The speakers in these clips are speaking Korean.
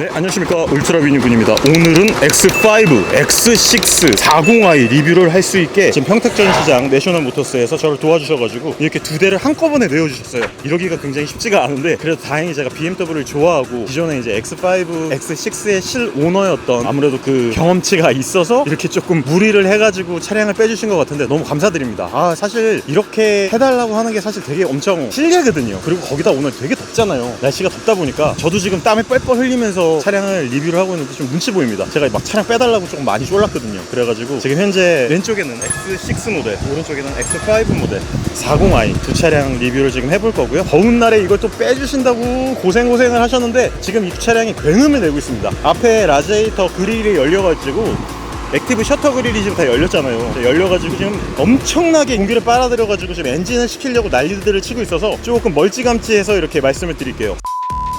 네, 안녕하십니까. 울트라비뉴군입니다. 오늘은 X5, X6, 40i 리뷰를 할 수 있게 지금 평택전시장 내셔널모터스에서 저를 도와주셔가지고 이렇게 두 대를 한꺼번에 내어주셨어요. 이러기가 굉장히 쉽지가 않은데 그래도 다행히 제가 BMW를 좋아하고 기존에 이제 X5, X6의 실오너였던 아무래도 그 경험치가 있어서 이렇게 조금 무리를 해가지고 차량을 빼주신 것 같은데 너무 감사드립니다. 사실 이렇게 해달라고 하는 게 사실 되게 엄청 실례거든요. 그리고 거기다 오늘 되게 덥잖아요. 날씨가 덥다 보니까 저도 지금 땀에 뻘뻘 흘리면서 차량을 리뷰를 하고 있는데 좀 눈치 보입니다. 제가 막 차량 빼달라고 조금 많이 쫄랐거든요. 그래가지고 지금 현재 왼쪽에는 X6 모델, 오른쪽에는 X5 모델 40i 두 차량 리뷰를 지금 해볼 거고요. 더운 날에 이걸 또 빼주신다고 고생을 하셨는데 지금 이 차량이 굉음을 내고 있습니다. 앞에 라디에이터 그릴이 열려가지고 액티브 셔터 그릴이 지금 다 열렸잖아요. 열려가지고 지금 엄청나게 공기를 빨아들여가지고 지금 엔진을 시키려고 난리들을 치고 있어서 조금 멀찌감치해서 이렇게 말씀을 드릴게요.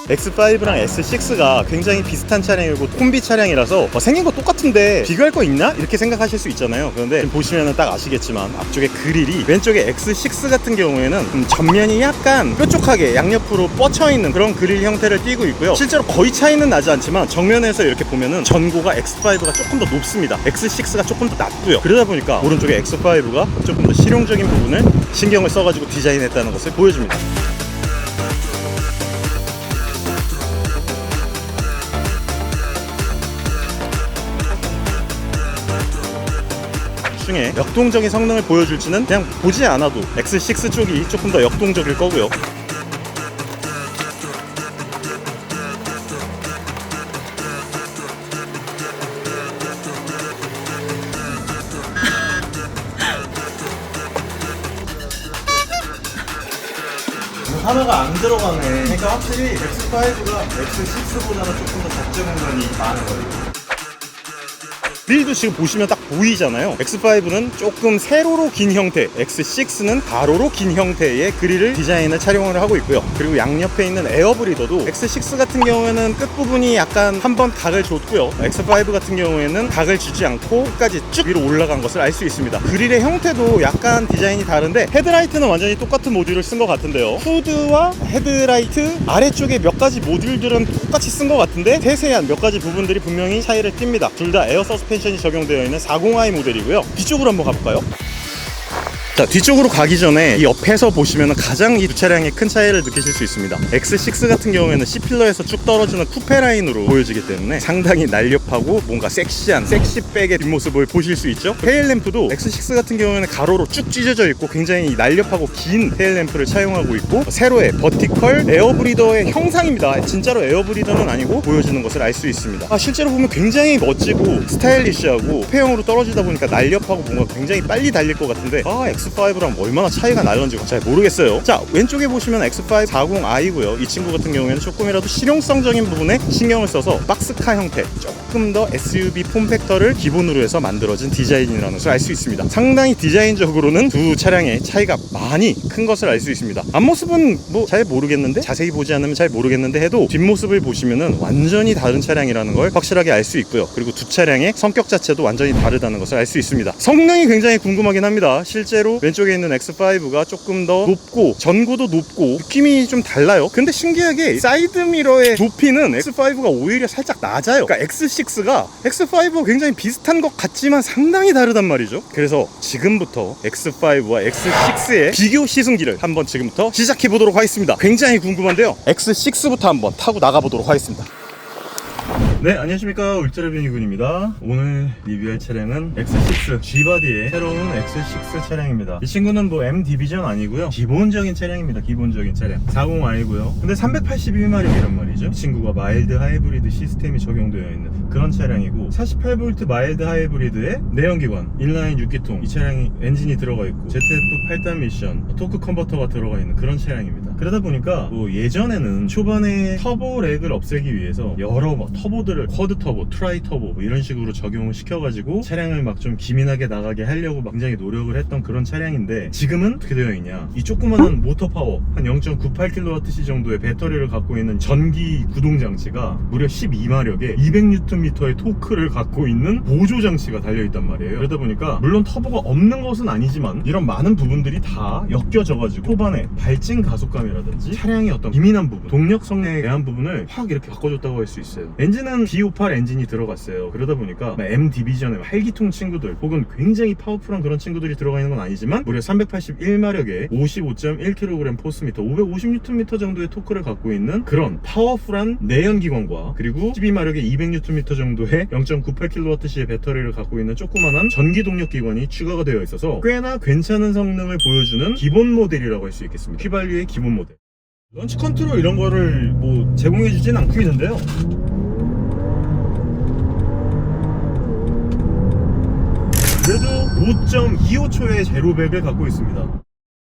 X5랑 S6가 굉장히 비슷한 차량이고 콤비 차량이라서 생긴 거 똑같은데 비교할 거 있나? 이렇게 생각하실 수 있잖아요. 그런데 지금 보시면 딱 아시겠지만 앞쪽에 그릴이 왼쪽에 X6 같은 경우에는 전면이 약간 뾰족하게 양옆으로 뻗쳐있는 그런 그릴 형태를 띠고 있고요. 실제로 거의 차이는 나지 않지만 정면에서 이렇게 보면은 전고가 X5가 조금 더 높습니다. X6가 조금 더 낮고요. 그러다 보니까 오른쪽에 X5가 조금 더 실용적인 부분을 신경을 써가지고 디자인했다는 것을 보여줍니다. 중에 역동적인 성능을 보여줄지는 그냥 보지 않아도 X6 쪽이 조금 더 역동적일 거고요. 하나가 안 들어가네. 그러니까 확실히 X5가 X6보다는 조금 더 적재 공간이 많은 거예요. 휠도 지금 보시면 딱 보이잖아요. X5는 조금 세로로 긴 형태, X6는 가로로 긴 형태의 그릴을 디자인을 촬영을 하고 있고요. 그리고 양옆에 있는 에어브리더도 X6 같은 경우에는 끝부분이 약간 한번 각을 줬고요. X5 같은 경우에는 각을 주지 않고 끝까지 쭉 위로 올라간 것을 알 수 있습니다. 그릴의 형태도 약간 디자인이 다른데 헤드라이트는 완전히 똑같은 모듈을 쓴 것 같은데요. 후드와 헤드라이트 아래쪽에 몇 가지 모듈들은 똑같이 쓴 것 같은데 세세한 몇 가지 부분들이 분명히 차이를 띱니다. 둘 다 에어 서스펜션이 적용되어 있는 40i 모델이고요. 뒤쪽으로 한번 가볼까요? 자, 뒤쪽으로 가기 전에 이 옆에서 보시면 가장 이 두 차량의 큰 차이를 느끼실 수 있습니다. X6 같은 경우에는 C필러에서 쭉 떨어지는 쿠페 라인으로 보여지기 때문에 상당히 날렵하고 뭔가 섹시한 섹시백의 뒷모습을 보실 수 있죠. 테일램프도 X6 같은 경우에는 가로로 쭉 찢어져 있고 굉장히 날렵하고 긴 테일램프를 차용하고 있고 세로의 버티컬 에어브리더의 형상입니다. 진짜로 에어브리더는 아니고 보여지는 것을 알 수 있습니다. 실제로 보면 굉장히 멋지고 스타일리시하고 쿠페형으로 떨어지다 보니까 날렵하고 뭔가 굉장히 빨리 달릴 것 같은데 X5랑 얼마나 차이가 날는지 잘 모르겠어요. 자, 왼쪽에 보시면 X5 40i고요. 이 친구 같은 경우에는 조금이라도 실용성적인 부분에 신경을 써서 박스카 형태, 조금 더 SUV 폼팩터를 기본으로 해서 만들어진 디자인이라는 것을 알 수 있습니다. 상당히 디자인적으로는 두 차량의 차이가 많이 큰 것을 알 수 있습니다. 앞모습은 뭐 잘 모르겠는데, 자세히 보지 않으면 잘 모르겠는데 해도 뒷모습을 보시면은 완전히 다른 차량이라는 걸 확실하게 알 수 있고요. 그리고 두 차량의 성격 자체도 완전히 다르다는 것을 알 수 있습니다. 성능이 굉장히 궁금하긴 합니다. 실제로 왼쪽에 있는 X5가 조금 더 높고 전고도 높고 느낌이 좀 달라요. 근데 신기하게 사이드미러의 높이는 X5가 오히려 살짝 낮아요. 그러니까 X6가 X5와 굉장히 비슷한 것 같지만 상당히 다르단 말이죠. 그래서 지금부터 X5와 X6의 비교 시승기를 한번 지금부터 시작해 보도록 하겠습니다. 굉장히 궁금한데요. X6부터 한번 타고 나가보도록 하겠습니다. 네, 안녕하십니까. 울트라비뉴군입니다. 오늘 리뷰할 차량은 X6 G바디의 새로운 X6 차량입니다. 이 친구는 뭐 M 디비전 아니고요, 기본적인 차량입니다. 기본적인 차량 40i고요 근데 381마력이란 말이죠. 이 친구가 마일드 하이브리드 시스템이 적용되어 있는 그런 차량이고 48V 마일드 하이브리드의 내연기관 인라인 6기통, 이 차량이 엔진이 들어가 있고 ZF 8단 미션 토크 컨버터가 들어가 있는 그런 차량입니다. 그러다 보니까 뭐 예전에는 초반에 터보 렉을 없애기 위해서 여러 터보들 튜닝들을 쿼드 터보, 트라이 터보 뭐 이런 식으로 적용을 시켜가지고 차량을 막 좀 기민하게 나가게 하려고 굉장히 노력을 했던 그런 차량인데, 지금은 어떻게 되어 있냐, 이 조그마한 모터 파워 한 0.98kWh 정도의 배터리를 갖고 있는 전기 구동 장치가 무려 12마력에 200Nm의 토크를 갖고 있는 보조 장치가 달려있단 말이에요. 그러다 보니까 물론 터보가 없는 것은 아니지만 이런 많은 부분들이 다 엮여져가지고 초반에 발진 가속감이라든지 차량의 어떤 기민한 부분, 동력 성능에 대한 부분을 확 이렇게 바꿔줬다고 할 수 있어요. 엔진은 B58 엔진이 들어갔어요. 그러다 보니까 M 디비전의 활기통 친구들 혹은 굉장히 파워풀한 그런 친구들이 들어가 있는 건 아니지만 무려 381마력에 55.1kg 포스미터 550Nm 정도의 토크를 갖고 있는 그런 파워풀한 내연기관과, 그리고 12마력에 200Nm 정도의 0.98kWh의 배터리를 갖고 있는 조그만한 전기동력 기관이 추가가 되어 있어서 꽤나 괜찮은 성능을 보여주는 기본 모델이라고 할 수 있겠습니다. 휘발유의 기본 모델. 런치 컨트롤 이런 거를 뭐 제공해주진 않고 있는데요, 그래도 5.25초의 제로백을 갖고 있습니다.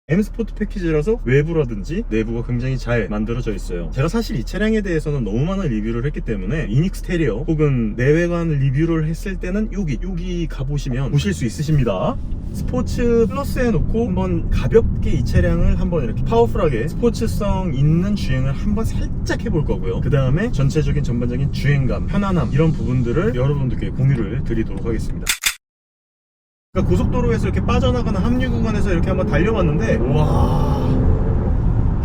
M 스포트 패키지라서 외부라든지 내부가 굉장히 잘 만들어져 있어요. 제가 사실 이 차량에 대해서는 너무 많은 리뷰를 했기 때문에 이닉스테리어 혹은 내외관 리뷰를 했을 때는 여기 가보시면 보실 수 있으십니다. 스포츠 플러스 해놓고 한번 가볍게 이 차량을 한번 이렇게 파워풀하게 스포츠성 있는 주행을 한번 살짝 해볼 거고요. 그 다음에 전체적인 전반적인 주행감, 편안함 이런 부분들을 여러분들께 공유를 드리도록 하겠습니다. 그러니까 고속도로에서 이렇게 빠져나가는 합류 구간에서 이렇게 한번 달려봤는데, 와,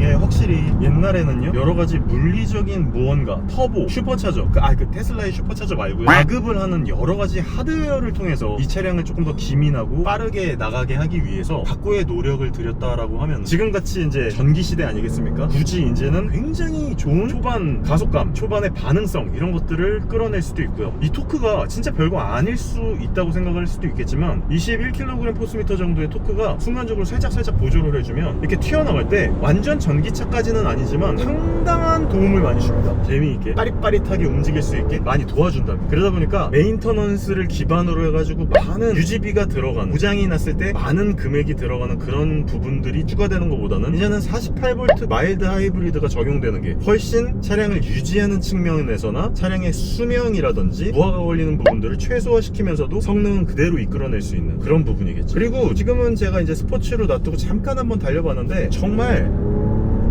예, 확실히 옛날에는요 여러가지 물리적인 무언가, 터보, 슈퍼차저, 그 테슬라의 슈퍼차저 말고요, 가급을 하는 여러가지 하드웨어를 통해서 이 차량을 조금 더 기민하고 빠르게 나가게 하기 위해서 각고의 노력을 들였다라고 하면, 지금같이 이제 전기시대 아니겠습니까? 굳이 이제는 굉장히 좋은 초반 가속감, 초반의 반응성 이런 것들을 끌어낼 수도 있고요. 이 토크가 진짜 별거 아닐 수 있다고 생각할 수도 있겠지만 21kg 포스미터 정도의 토크가 순간적으로 살짝 보조를 해주면 이렇게 튀어나갈 때 완전 전기차까지는 아니지만 상당한 도움을 많이 줍니다. 재미있게 빠릿빠릿하게 움직일 수 있게 많이 도와준다. 그러다 보니까 메인터넌스를 기반으로 해가지고 많은 유지비가 들어가는, 고장이 났을 때 많은 금액이 들어가는 그런 부분들이 추가되는 것보다는 이제는 48V 마일드 하이브리드가 적용되는 게 훨씬 차량을 유지하는 측면에서나 차량의 수명이라든지 부하가 걸리는 부분들을 최소화시키면서도 성능은 그대로 이끌어낼 수 있는 그런 부분이겠죠. 그리고 지금은 제가 이제 스포츠로 놔두고 잠깐 한번 달려봤는데 정말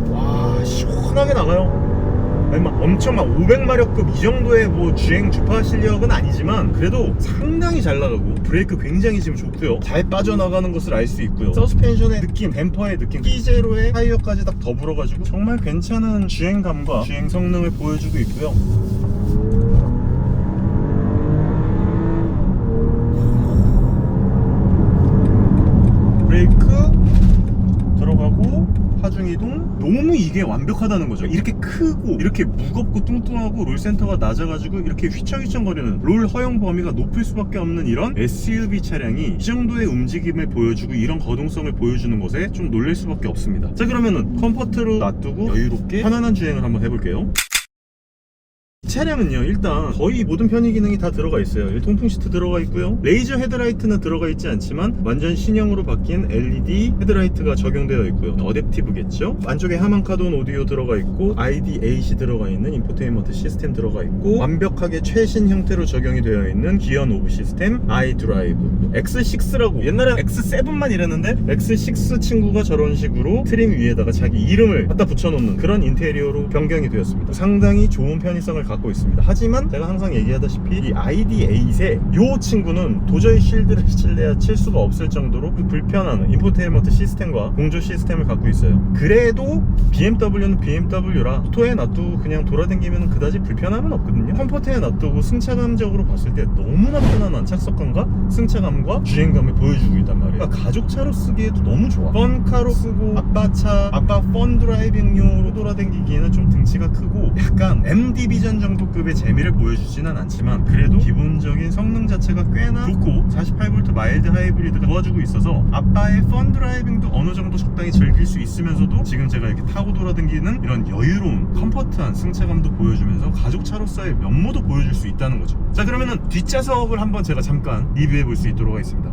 와, 시원하게 나가요. 아니, 막 엄청 막 500마력급 이 정도의 뭐 주행 주파 실력은 아니지만 그래도 상당히 잘 나가고, 브레이크 굉장히 지금 좋고요, 잘 빠져나가는 것을 알 수 있고요, 서스펜션의 느낌, 댐퍼의 느낌, P0의 타이어까지 딱 더불어가지고 정말 괜찮은 주행감과 주행 성능을 보여주고 있고요. 브레이크 들어가고 하중이동, 너무 이게 완벽하다는 거죠. 이렇게 크고 이렇게 무겁고 뚱뚱하고 롤센터가 낮아가지고 이렇게 휘청휘청거리는, 롤 허용 범위가 높을 수밖에 없는 이런 SUV 차량이 이 정도의 움직임을 보여주고 이런 거동성을 보여주는 것에 좀 놀랄 수밖에 없습니다. 자, 그러면은 컴포트로 놔두고 여유롭게 편안한 주행을 한번 해볼게요. 이 차량은요 일단 거의 모든 편의 기능이 다 들어가 있어요. 통풍 시트 들어가 있고요, 레이저 헤드라이트는 들어가 있지 않지만 완전 신형으로 바뀐 LED 헤드라이트가 적용되어 있고요, 어댑티브겠죠. 안쪽에 하만카돈 오디오 들어가 있고 ID8이 들어가 있는 인포테인먼트 시스템 들어가 있고, 완벽하게 최신 형태로 적용이 되어 있는 기어 노브 시스템, iDrive, X6라고, 옛날엔 X7만 이랬는데 X6 친구가 저런 식으로 트림 위에다가 자기 이름을 갖다 붙여놓는 그런 인테리어로 변경이 되었습니다. 상당히 좋은 편의성을 갖고 있습니다. 하지만 제가 항상 얘기하다시피 이 ID8의 요 친구는 도저히 쉴드를 칠래야 칠 수가 없을 정도로 그 불편한 인포테인먼트 시스템과 공조 시스템을 갖고 있어요. 그래도 BMW는 BMW라 오토에 놔두고 그냥 돌아다니면 그다지 불편함은 없거든요. 컴포트에 놔두고 승차감적으로 봤을 때 너무나 편안한 착석감과 승차감과 주행감을 보여주고 있단 말이에요. 그러니까 가족차로 쓰기에도 너무 좋아. 펀카로 쓰고 아빠차, 아빠 펀 드라이빙용으로 돌아다니기에는 좀 등치가 크고 약간 M 디비전 정도급의 재미를 보여주지는 않지만 그래도 기본적인 성능 자체가 꽤나 좋고 48V 마일드 하이브리드가 도와주고 있어서 아빠의 펀 드라이빙도 어느 정도 적당히 즐길 수 있으면서도 지금 제가 이렇게 타고 돌아다니는 이런 여유로운 컴포트한 승차감도 보여주면서 가족차로서의 면모도 보여줄 수 있다는 거죠. 자, 그러면은 뒷좌석을 한번 제가 잠깐 리뷰해 볼 수 있도록 하겠습니다.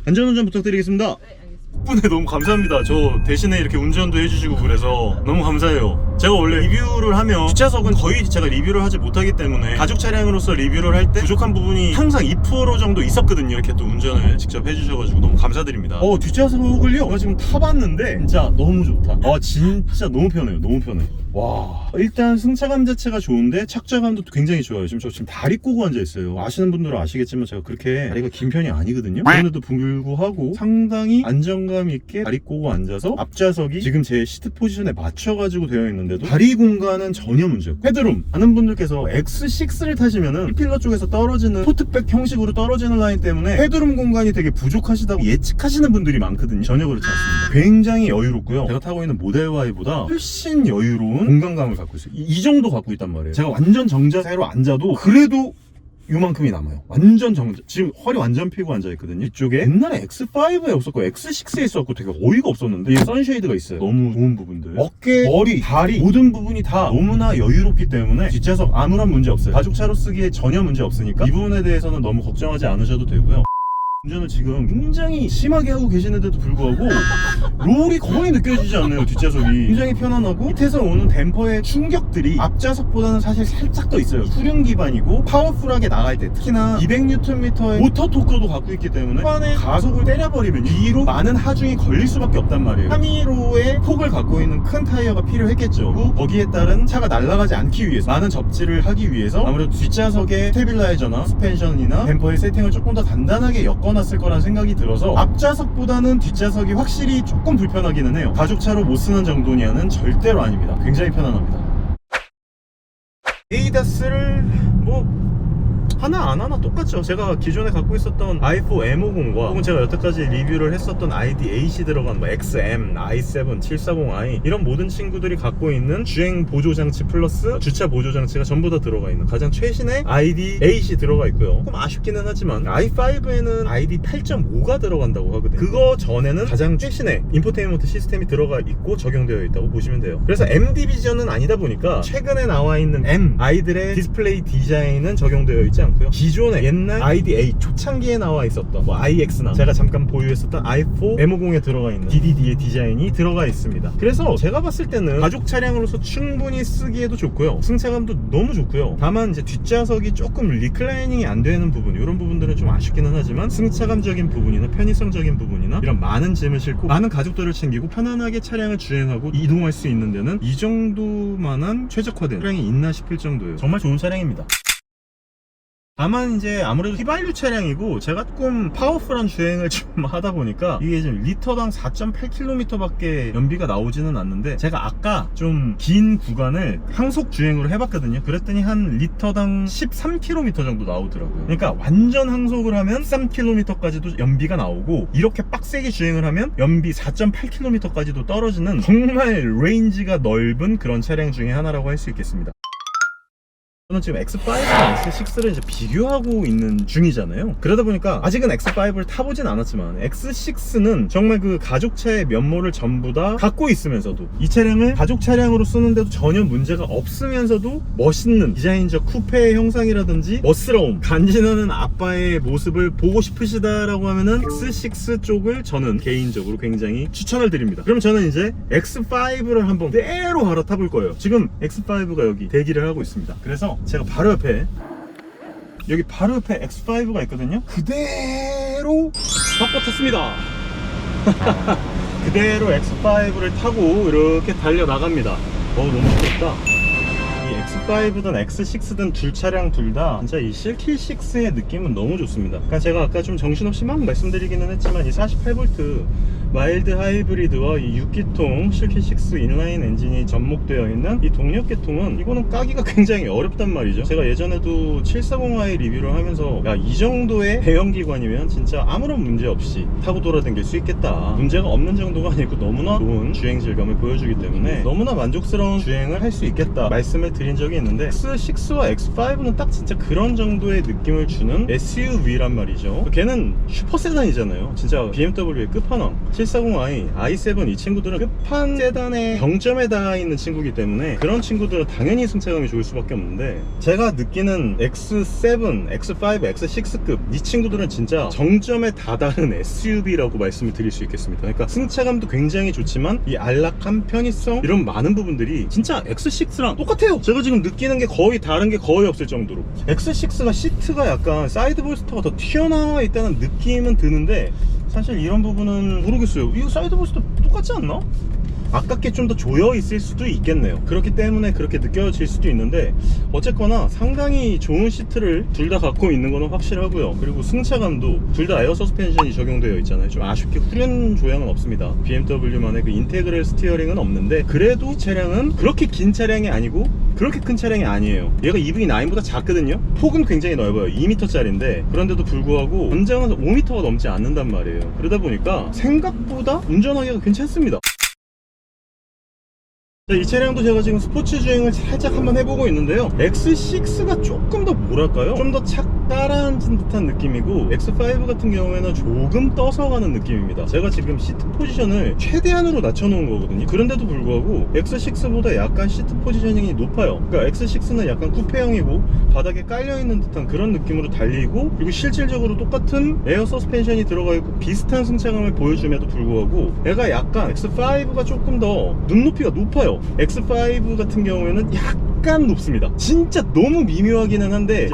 안전운전 부탁드리겠습니다. 네, 알겠습니다. 덕분에 너무 감사합니다. 저 대신에 이렇게 운전도 해주시고 그래서 너무 감사해요. 제가 원래 리뷰를 하면 뒷좌석은 거의 제가 리뷰를 하지 못하기 때문에 가족 차량으로서 리뷰를 할 때 부족한 부분이 항상 2% 정도 있었거든요. 이렇게 또 운전을 직접 해주셔가지고 너무 감사드립니다. 뒷좌석을요 제가 지금 타봤는데 진짜 너무 좋다. 진짜 너무 편해요. 너무 편해. 와, 일단 승차감 자체가 좋은데 착좌감도 굉장히 좋아요. 지금 저 다리 꼬고 앉아있어요. 아시는 분들은 아시겠지만 제가 그렇게 다리가 긴 편이 아니거든요. 그런데도 불구하고 상당히 안정감 있게 다리 꼬고 앉아서 앞좌석이 지금 제 시트 포지션에 맞춰가지고 되어 있는데도 다리 공간은 전혀 문제 없고, 헤드룸 많은 분들께서 X6를 타시면은 C필러 쪽에서 떨어지는 토트백 형식으로 떨어지는 라인 때문에 헤드룸 공간이 되게 부족하시다고 예측하시는 분들이 많거든요. 전혀 그렇지 않습니다. 굉장히 여유롭고요. 제가 타고 있는 모델 Y보다 훨씬 여유로운 공간감을 갖고 있어요. 이 정도 갖고 있단 말이에요. 제가 완전 정자세로 앉아도 그래도 요만큼이 남아요. 완전 정자. 지금 허리 완전 펴고 앉아있거든요. 이쪽에 옛날에 X5에 없었고 X6에 있었고 되게 어이가 없었는데 이게 선쉐이드가 있어요. 너무 좋은 부분들. 어깨, 머리, 다리 모든 부분이 다 너무나 여유롭기 때문에 뒷좌석 아무런 문제 없어요. 가족차로 쓰기에 전혀 문제 없으니까 이 부분에 대해서는 너무 걱정하지 않으셔도 되고요. 운전을 지금 굉장히 심하게 하고 계시는데도 불구하고 롤이 거의 느껴지지 않아요. 뒷좌석이 굉장히 편안하고 밑에서 오는 댐퍼의 충격들이 앞좌석보다는 사실 살짝 더 있어요. 후륜 기반이고 파워풀하게 나갈 때 특히나 200Nm의 모터 토크도 갖고 있기 때문에 초반에 가속을 때려버리면 뒤로 많은 하중이 걸릴 수밖에 없단 말이에요. 315의 폭을 갖고 있는 큰 타이어가 필요했겠죠. 그리고 거기에 따른 차가 날아가지 않기 위해서 많은 접지를 하기 위해서 아무래도 뒷좌석의 스테빌라이저나 스펜션이나 댐퍼의 세팅을 조금 더 단단하게 엮어놨을 거란 생각이 들어서 앞좌석보다는 뒷좌석이 확실히 조금 불편하기는 해요. 가족차로 못 쓰는 정도냐는 절대로 아닙니다. 굉장히 편안합니다. 에이다스를 하나 안 하나 똑같죠. 제가 기존에 갖고 있었던 i4 M50과 혹은 제가 여태까지 리뷰를 했었던 ID8이 들어간 XM, i7, 740i 이런 모든 친구들이 갖고 있는 주행 보조장치 플러스 주차 보조장치가 전부 다 들어가 있는 가장 최신의 ID8이 들어가 있고요. 조금 아쉽기는 하지만 i5에는 ID 8.5가 들어간다고 하거든요. 그거 전에는 가장 최신의 인포테인먼트 시스템이 들어가 있고 적용되어 있다고 보시면 돼요. 그래서 M 디비전은 아니다 보니까 최근에 나와 있는 M 아이들의 디스플레이 디자인은 적용되어 있지 않고 기존에 옛날 ID8 초창기에 나와 있었던 iX나 제가 잠깐 보유했었던 i4 M50에 들어가 있는 DDD의 디자인이 들어가 있습니다. 그래서 제가 봤을 때는 가족 차량으로서 충분히 쓰기에도 좋고요. 승차감도 너무 좋고요. 다만 이제 뒷좌석이 조금 리클라이닝이 안 되는 부분, 이런 부분들은 좀 아쉽기는 하지만 승차감적인 부분이나 편의성적인 부분이나 이런 많은 짐을 싣고 많은 가족들을 챙기고 편안하게 차량을 주행하고 이동할 수 있는 데는 이 정도만한 최적화된 차량이 있나 싶을 정도예요. 정말 좋은 차량입니다. 다만 이제 아무래도 휘발유 차량이고 제가 조금 파워풀한 주행을 좀 하다 보니까 이게 지금 리터당 4.8km 밖에 연비가 나오지는 않는데, 제가 아까 좀 긴 구간을 항속 주행으로 해봤거든요. 그랬더니 한 리터당 13km 정도 나오더라고요. 그러니까 완전 항속을 하면 13km까지도 연비가 나오고 이렇게 빡세게 주행을 하면 연비 4.8km까지도 떨어지는 정말 레인지가 넓은 그런 차량 중에 하나라고 할 수 있겠습니다. 저는 지금 X5랑 X6를 이제 비교하고 있는 중이잖아요. 그러다 보니까 아직은 X5를 타보진 않았지만 X6는 정말 그 가족차의 면모를 전부 다 갖고 있으면서도 이 차량을 가족 차량으로 쓰는데도 전혀 문제가 없으면서도 멋있는 디자인적 쿠페의 형상이라든지 멋스러움, 간지나는 아빠의 모습을 보고 싶으시다라고 하면은 X6 쪽을 저는 개인적으로 굉장히 추천을 드립니다. 그럼 저는 이제 X5를 한번 그대로 갈아타볼 거예요. 지금 X5가 여기 대기를 하고 있습니다. 그래서 제가 바로 옆에 여기 바로 옆에 X5가 있거든요. 그대로 바꿔탔습니다. 그대로 X5를 타고 이렇게 달려 나갑니다. 너무 좋겠다. 이 X5든 X6든 둘 차량 둘 다 진짜 이 실킬6의 느낌은 너무 좋습니다. 그러니까 제가 아까 좀 정신없이 막 말씀드리기는 했지만 이 48V 마일드 하이브리드와 이 6기통 실킬6 인라인 엔진이 접목되어 있는 이 동력계통은 이거는 까기가 굉장히 어렵단 말이죠. 제가 예전에도 740i 리뷰를 하면서 야, 이 정도의 대형기관이면 진짜 아무런 문제 없이 타고 돌아다닐 수 있겠다, 문제가 없는 정도가 아니고 너무나 좋은 주행 질감을 보여주기 때문에 너무나 만족스러운 주행을 할 수 있겠다 말씀을 드린 적이 적이 있는데 X6와 X5는 딱 진짜 그런 정도의 느낌을 주는 SUV란 말이죠. 걔는 슈퍼 세단이잖아요. 진짜 BMW의 끝판왕 740i, i7 이 친구들은 끝판 세단의 정점에 닿아 있는 친구이기 때문에 그런 친구들은 당연히 승차감이 좋을 수밖에 없는데, 제가 느끼는 X7, X5, X6급 이 친구들은 진짜 정점에 다다른 SUV라고 말씀을 드릴 수 있겠습니다. 그러니까 승차감도 굉장히 좋지만 이 안락함, 편의성 이런 많은 부분들이 진짜 X6랑 똑같아요. 제가 지금 느끼는 게 거의 다른 게 거의 없을 정도로. X6가 시트가 약간 사이드 볼스터가 더 튀어나와 있다는 느낌은 드는데 사실 이런 부분은 모르겠어요. 이거 사이드 볼스터 똑같지 않나? 아깝게 좀 더 조여 있을 수도 있겠네요. 그렇기 때문에 그렇게 느껴질 수도 있는데 어쨌거나 상당히 좋은 시트를 둘 다 갖고 있는 거는 확실하고요. 그리고 승차감도 둘 다 에어 서스펜션이 적용되어 있잖아요. 좀 아쉽게 후륜 조향은 없습니다. BMW만의 그 인테그럴 스티어링은 없는데 그래도 이 차량은 그렇게 긴 차량이 아니고 그렇게 큰 차량이 아니에요. 얘가 EV9보다 작거든요. 폭은 굉장히 넓어요. 2m짜리인데 그런데도 불구하고 전장은 5m가 넘지 않는단 말이에요. 그러다 보니까 생각보다 운전하기가 괜찮습니다. 이 차량도 제가 지금 스포츠 주행을 살짝 한번 해보고 있는데요. X6가 조금 더 뭐랄까요? 좀 더 가라앉은 듯한 느낌이고 X5 같은 경우에는 조금 떠서 가는 느낌입니다. 제가 지금 시트 포지션을 최대한으로 낮춰놓은 거거든요. 그런데도 불구하고 X6보다 약간 시트 포지셔닝이 높아요. 그러니까 X6는 약간 쿠페형이고 바닥에 깔려있는 듯한 그런 느낌으로 달리고, 그리고 실질적으로 똑같은 에어 서스펜션이 들어가 있고 비슷한 승차감을 보여줌에도 불구하고 얘가 약간 X5가 조금 더 눈높이가 높아요. X5 같은 경우에는 약간 높습니다. 진짜 너무 미묘하기는 한데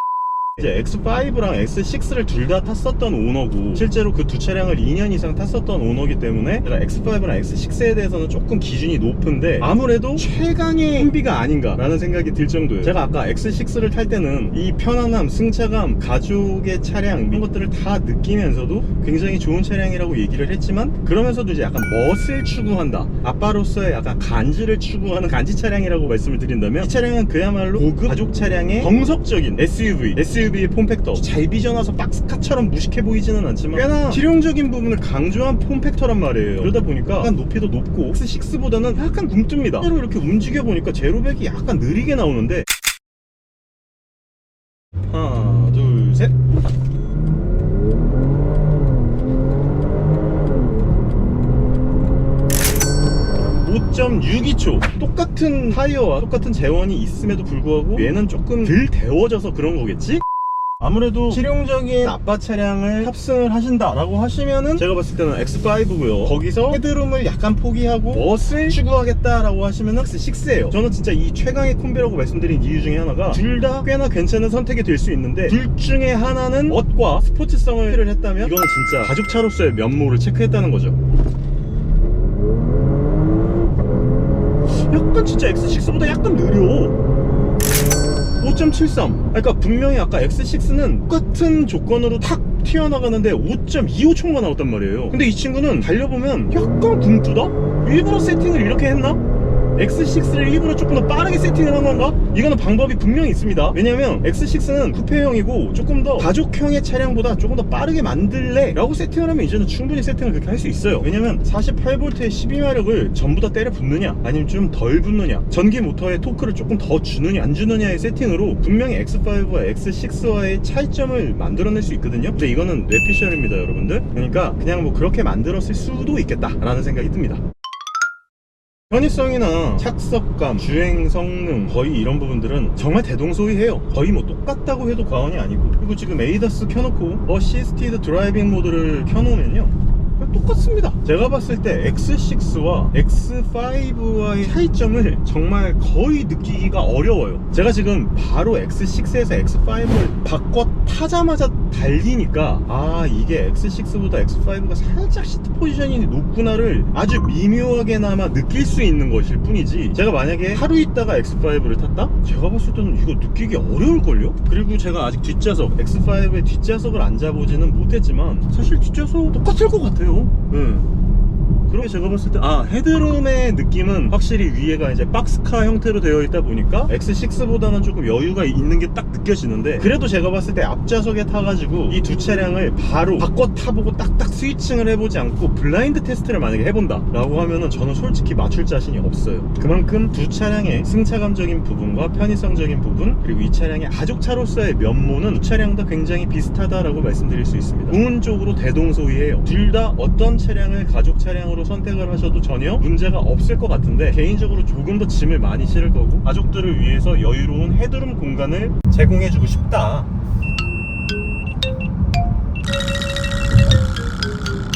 이제 X5랑 X6를 둘 다 탔었던 오너고 실제로 그 두 차량을 2년 이상 탔었던 오너기 때문에 제가 X5랑 X6에 대해서는 조금 기준이 높은데 아무래도 최강의 콤비가 아닌가라는 생각이 들 정도예요. 제가 아까 X6를 탈 때는 이 편안함, 승차감, 가족의 차량 이런 것들을 다 느끼면서도 굉장히 좋은 차량이라고 얘기를 했지만 그러면서도 이제 약간 멋을 추구한다, 아빠로서의 약간 간지를 추구하는 간지 차량이라고 말씀을 드린다면 이 차량은 그야말로 고급 가족 차량의 정석적인 SUV의 폼팩터. 잘 빚어놔서 박스카처럼 무식해 보이지는 않지만 꽤나 실용적인 부분을 강조한 폼팩터란 말이에요. 그러다 보니까 약간 높이도 높고 X6보다는 약간 굼뜹니다. 실제로 이렇게 움직여 보니까 제로백이 약간 느리게 나오는데 하나 둘 셋. 5.62초. 똑같은 타이어와 똑같은 제원이 있음에도 불구하고 얘는 조금 덜 데워져서 그런 거겠지? 아무래도 실용적인 아빠 차량을 탑승을 하신다라고 하시면은 제가 봤을 때는 X5고요. 거기서 헤드룸을 약간 포기하고 멋을 추구하겠다라고 하시면은 X6예요. 저는 진짜 이 최강의 콤비라고 말씀드린 이유 중에 하나가 둘 다 꽤나 괜찮은 선택이 될 수 있는데 둘 중에 하나는 멋과 스포츠성을 체크를 했다면 이거는 진짜 가족차로서의 면모를 체크했다는 거죠. 약간 진짜 X6보다 약간 느려. 5.73. 그러니까 분명히 아까 X6는 똑같은 조건으로 탁 튀어나가는데 5.25초가 나왔단 말이에요. 근데 이 친구는 달려보면 약간 굼뜨다? 일부러 세팅을 이렇게 했나? X6를 일부러 조금 더 빠르게 세팅을 한 건가? 이거는 방법이 분명히 있습니다. 왜냐면 X6는 쿠페형이고 조금 더 가족형의 차량보다 조금 더 빠르게 만들래 라고 세팅을 하면 이제는 충분히 세팅을 그렇게 할 수 있어요. 왜냐면 48V의 12마력을 전부 다 때려 붓느냐 아니면 좀 덜 붓느냐, 전기 모터의 토크를 조금 더 주느냐 안 주느냐의 세팅으로 분명히 X5와 X6와의 차이점을 만들어낼 수 있거든요. 근데 이거는 뇌피셜입니다 여러분들. 그러니까 그냥 뭐 그렇게 만들었을 수도 있겠다 라는 생각이 듭니다. 편의성이나 착석감, 주행 성능 거의 이런 부분들은 정말 대동소이해요. 거의 뭐 똑같다고 해도 과언이 아니고, 그리고 지금 에이다스 켜놓고 어시스티드 드라이빙 모드를 켜놓으면요 똑같습니다. 제가 봤을 때 X6와 X5와의 차이점을 정말 거의 느끼기가 어려워요. 제가 지금 바로 X6에서 X5를 바꿔 타자마자 달리니까 아 이게 X6보다 X5가 살짝 시트 포지셔닝이 높구나를 아주 미묘하게나마 느낄 수 있는 것일 뿐이지, 제가 만약에 하루 있다가 X5를 탔다? 제가 봤을 때는 이거 느끼기 어려울걸요? 그리고 제가 아직 뒷좌석, X5의 뒷좌석을 앉아보지는 못했지만 사실 뒷좌석 똑같을 것 같아요. 그렇게 제가 봤을 때 헤드룸의 느낌은 확실히 위에가 이제 박스카 형태로 되어 있다 보니까 X6보다는 조금 여유가 있는 게 딱 느껴지는데, 그래도 제가 봤을 때 앞좌석에 타가지고 이 두 차량을 바로 바꿔 타보고 딱딱 스위칭을 해보지 않고 블라인드 테스트를 만약에 해본다 라고 하면은 저는 솔직히 맞출 자신이 없어요. 그만큼 두 차량의 승차감적인 부분과 편의성적인 부분, 그리고 이 차량의 가족차로서의 면모는 두 차량 다 굉장히 비슷하다라고 말씀드릴 수 있습니다. 부분적으로 대동소이해요. 둘 다 어떤 차량을 가족 차량으로 선택을 하셔도 전혀 문제가 없을 것 같은데, 개인적으로 조금 더 짐을 많이 실을 거고 가족들을 위해서 여유로운 헤드룸 공간을 제공해주고 싶다,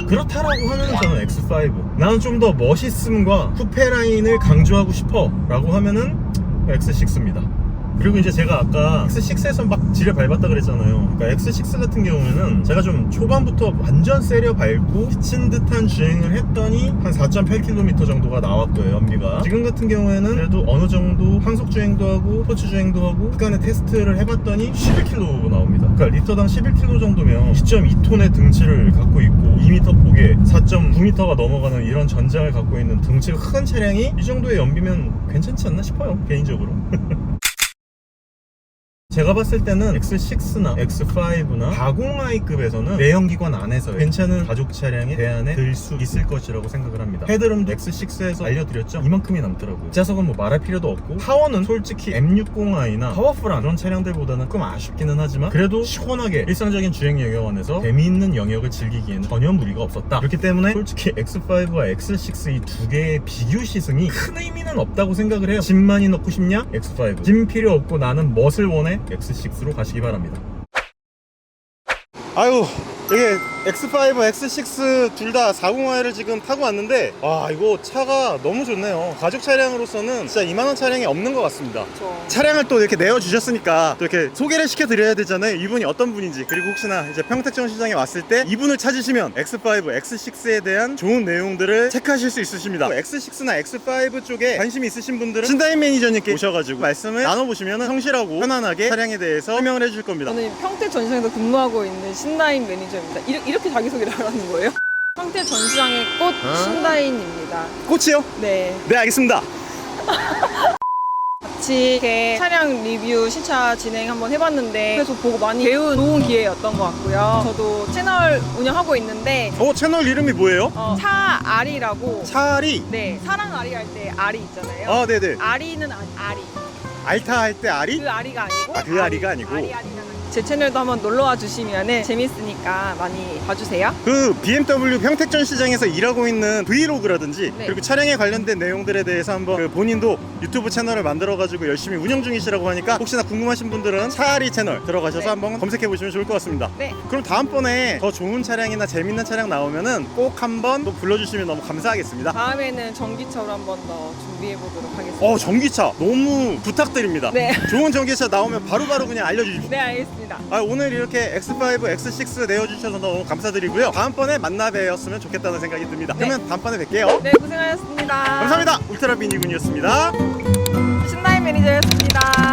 그렇다라고 하면은 저는 X5, 나는 좀 더 멋있음과 쿠페 라인을 강조하고 싶어 라고 하면은 X6입니다. 그리고 이제 제가 아까 X6에서 막 지뢰 밟았다 그랬잖아요. 그러니까 X6 같은 경우에는 제가 좀 초반부터 완전 세려 밟고 미친 듯한 주행을 했더니 한 4.8km 정도가 나왔고요, 연비가. 지금 같은 경우에는 그래도 어느 정도 항속 주행도 하고 스포츠 주행도 하고 약간의 테스트를 해봤더니 11km 나옵니다. 그러니까 리터당 11km 정도면 2.2톤의 등치를 갖고 있고 2m 폭에 4.9m가 넘어가는 이런 전장을 갖고 있는 등치가 큰 차량이 이 정도의 연비면 괜찮지 않나 싶어요, 개인적으로. 제가 봤을 때는 X6나 X5나 40i급에서는 내연기관 안에서 괜찮은 가족 차량의 대안에 들 수 있을 것이라고 생각을 합니다. 헤드룸도 X6에서 알려드렸죠? 이만큼이 남더라고요. 뒷좌석은 뭐 말할 필요도 없고, 파워는 솔직히 M60i나 파워풀한 그런 차량들보다는 조금 아쉽기는 하지만 그래도 시원하게 일상적인 주행 영역 안에서 재미있는 영역을 즐기기에는 전혀 무리가 없었다. 그렇기 때문에 솔직히 X5와 X6 이 두 개의 비교 시승이 큰 의미는 없다고 생각을 해요. 짐 많이 넣고 싶냐? X5. 짐 필요 없고 나는 멋을 원해? X6로 가시기 바랍니다. 아유, 이게 X5, X6 둘 다 40i를 지금 타고 왔는데, 와, 이거 차가 너무 좋네요. 가족 차량으로서는 진짜 이만한 차량이 없는 것 같습니다. 그렇죠. 차량을 또 이렇게 내어주셨으니까 또 이렇게 소개를 시켜드려야 되잖아요. 이분이 어떤 분인지. 그리고 혹시나 이제 평택전 시장에 왔을 때 이분을 찾으시면 X5, X6에 대한 좋은 내용들을 체크하실 수 있으십니다. X6나 X5 쪽에 관심이 있으신 분들은 신다인 매니저님께 오셔가지고 말씀을 나눠보시면 성실하고 편안하게 차량에 대해서 설명을 해줄 겁니다. 저는 평택 전시장에서 근무하고 있는 신다인 매니저입니다. 이렇게 자기소개를 하라는 거예요? 평택 전시장의 꽃 신다인입니다. 꽃이요? 네. 네, 알겠습니다. 같이 이렇게 차량 리뷰 시차 진행 한번 해봤는데, 그래서 보고 많이 배운 좋은 기회였던 것 같고요. 저도 채널 운영하고 있는데 채널 이름이 뭐예요? 차아리라고. 차리. 네, 사랑 아리 할 때 아리 있잖아요. 아, 네네. 아리는 아리. 알타 할 때 아리? 그 아리가 아니고. 그 아리가 아니고. 아리가 제 채널도 한번 놀러와 주시면 재밌으니까 많이 봐주세요. 그 BMW 평택전 시장에서 일하고 있는 브이로그라든지 네. 그리고 차량에 관련된 내용들에 대해서 한번 그 본인도 유튜브 채널을 만들어가지고 열심히 운영 중이시라고 하니까, 혹시나 궁금하신 분들은 차아리 채널 들어가셔서 네. 한번 검색해보시면 좋을 것 같습니다. 네. 그럼 다음번에 더 좋은 차량이나 재밌는 차량 나오면은 꼭 한번 또 불러주시면 너무 감사하겠습니다. 다음에는 전기차로 한번 더 준비해보도록 하겠습니다. 전기차 너무 부탁드립니다. 네. 좋은 전기차 나오면 바로바로 그냥 알려주십시오. 네, 알겠습니다. 오늘 이렇게 X5, X6 내어주셔서 너무 감사드리고요. 다음번에 만나 뵙었으면 좋겠다는 생각이 듭니다. 네. 그러면 다음번에 뵐게요. 네, 고생하셨습니다. 감사합니다. 울트라 비니군이었습니다. 신나인 매니저였습니다.